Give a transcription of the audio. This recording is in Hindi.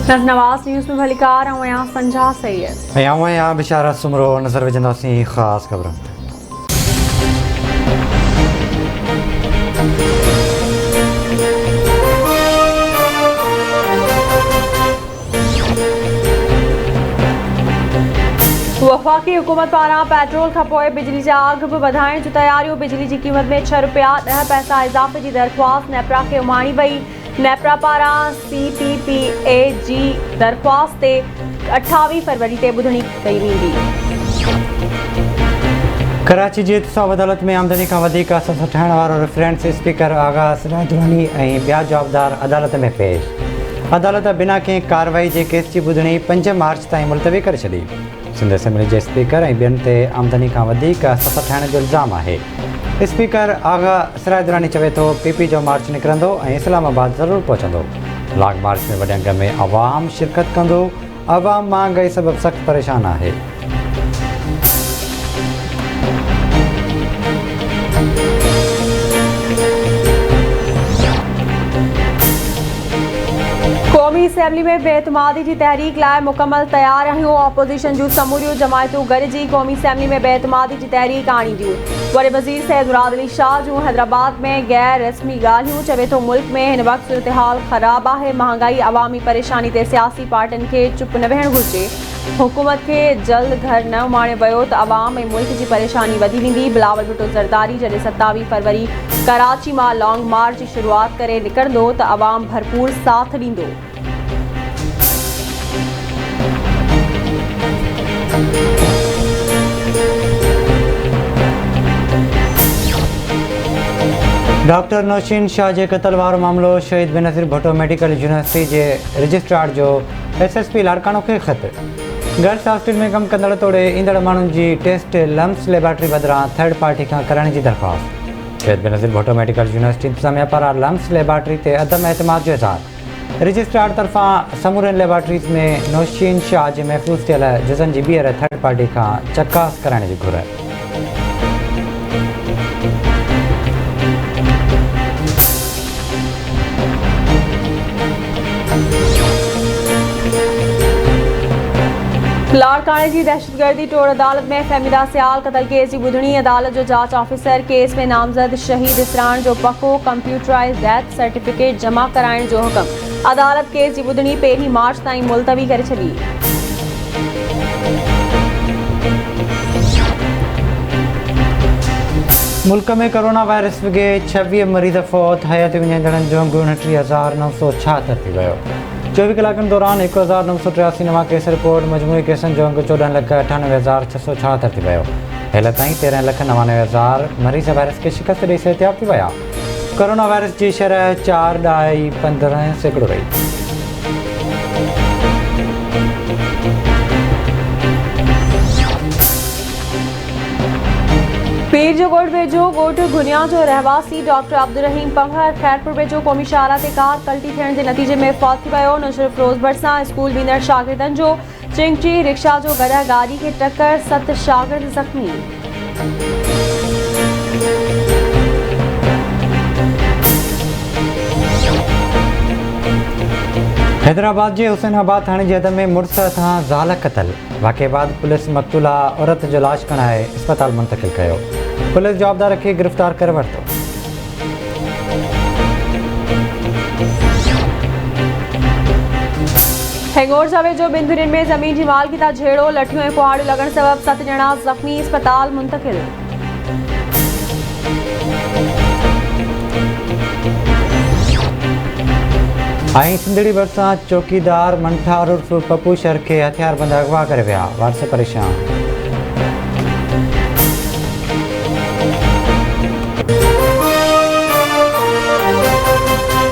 नवाज़ न्यूज़ में भलीकार ऐं आहियां संजा सैयद ऐं आहियां बिशारत सुमरो। नज़र विझंदासीं ख़ासि ख़बरनि ते। वफ़ाक़ी हुकूमत पारां पेट्रोल खां पोइ बिजली जा अघ बि वधाइण जूं तयारियूं। बिजली जी क़ीमत में 6 रुपया 10 पैसा इज़ाफ़े जी दरख़्वास्त नेपरा खे उमाणी वई। नेपरा पारां CPPA जी दरख़्वास्त ते 28 फरवरी ते ॿुधणी कई वेंदी। कराची जी एहतिसाब अदालत में आमदनी खां वधीक असां ठहण वारो रेफरेंस स्पीकर आगा सिराजवानी ऐं ॿिया जवाबदार अदालत में पेश। अदालत बिना कंहिं कार्रवाई जे केस जी ॿुधणी 5 मार्च ताईं मुलतवी करे छॾी। सिंध असेंबली जे स्पीकर ऐं ॿियनि ते आमदनी खां वधीक असां ठहण जो इल्ज़ाम आहे। स्पीकर आगा सिराजवानी चवे थो PP जो मार्च निकिरंदो ऐं इस्लामाबाद ज़रूरु पहुचंदो। लॉन्ग मार्च में वॾे अंग में अवाम शिरकत कंदो। अवाम महांगाई सबबि सख़्तु परेशान आहे। क़ौमी असेंबली में बेएतमादी जी तहरीक लाइ मुकमल तयार आहियूं। ऑपोज़िशन जूं समूरियूं जमायतूं गॾिजी क़ौमी असेंबली में बेएतमादी जी तहरीक आणींदियूं। वॾे वज़ीर सैयद मुराद अली शाह जूं हैदराबाद में गैर रस्मी ॻाल्हियूं। चवे थो मुल्क में हिन वक़्तु सूरतहाल ख़राब आहे। महांगाई अवामी परेशानी ते सियासी पार्टियुनि खे चुप न वेहणु घुरिजे। हुकूमत खे जल्द घर न उमाणियो वियो त अवाम ऐं मुल्क जी परेशानी वधी वेंदी। बिलावल भुट्टो ज़रदारी जॾहिं 27 फरवरी कराची मां लॉन्ग मार्च जी शुरूआत करे निकिरंदो त अवाम भरपूर साथ ॾींदो। डॉक्टर नौशीन शाह जे क़त्ल वारो मामिलो शहीद बेनज़ीर भुट्टो मेडिकल यूनिवर्सिटी जे रजिस्ट्रार जो SSP लाड़कानो खे ख़त। गर्ल्स हॉस्टल में कमु कंदड़ तोड़े ईंदड़ माण्हुनि जी टेस्ट लम्स लेबॉरेटरी बदिरां थर्ड पार्टी खां कराइण जी दरख़्वास्त। शहीद बेनज़ीर भुट्टो मेडिकल यूनिवर्सिटी इंतिज़ामिया पारां लम्स लेबॉरेटरी ते अदम एतमाद जो इज़हार। रजिस्ट्रार तरफ़ां समूरनि लेबॉरेटरीज़ में नौशीन शाह जे महफ़ूज़ थियल जुज़नि जी ॿीहर थर्ड पार्टी खां चकास कराइण जी घुर। लाड़काने जी दहशतगर्दी टोड़ अदालत में फहमीदा सियाल क़त्ल केस जी ॿुधणी। अदालत जो जांच ऑफिसर केस में नामज़द शहीद इसरान जो पको कंप्यूटराइज़ डेथ सर्टिफिकेट जमा कराइण जो हुक्म। अदालत केस जी ॿुधणी 1 मार्च ताईं मुलतवी करे छॾी। मुल्क में कोरोना वायरस विघे 26 मरीज़ फ़ौत। हयाती विञाईंदड़नि जो 29,976 थी वियो। 24 कलाकनि दौरान 1,983 नवां केस रिपोर्ट। मजमूई केसनि जो अंग 14,98,676 थी वियो। हेल ताईं 13,99,000 मरीज़ वायरस खे शिकस्त ॾेई सिहतयाब थी विया। कोरोना वायरस जी शरह 4.15% रही। पीर जो ॻोठ वेझो ॻोठ गुनिया जो रहवासी डॉक्टर अब्दुल रहीम पंवर खैरपुर वेझो क़ौमी शाहरा ते कार पलटी थियण जे नतीजे में फौत थी वियो। नुसरत फिरोज़ भट सां स्कूल वेंदड़ शागिर्दनि जो चिंगची रिक्शा जो गॾु गाॾी खे टक्कर। 7 शागिर्द ज़ख़्मी। हैदराबाद जे हुसैनाबाद थाणे जे हद में मुड़ुस हथां ज़ाल क़त्ल। वाक़े बाद पुलिस मक़तूला औरत जो लाश कढाए अस्पताल मुंतक़िल कयो। पुलिस जवाबदार खे गिरफ़्तार करे वरितो। हेंगोर जा वेझो बिंदुरियुनि में ज़मीन जी मालिकी तां झेड़ो। लठियूं ऐं कुहाड़ियूं लॻण सबबि 7 ॼणा ज़ख़्मी, अस्पताल मुंतक़िल। ऐं सिंधड़ी भरिसां चौकीदार मंठार उर्फ़ पप्पू शर खे हथियारबंद अगवा करे विया। वारस परेशान।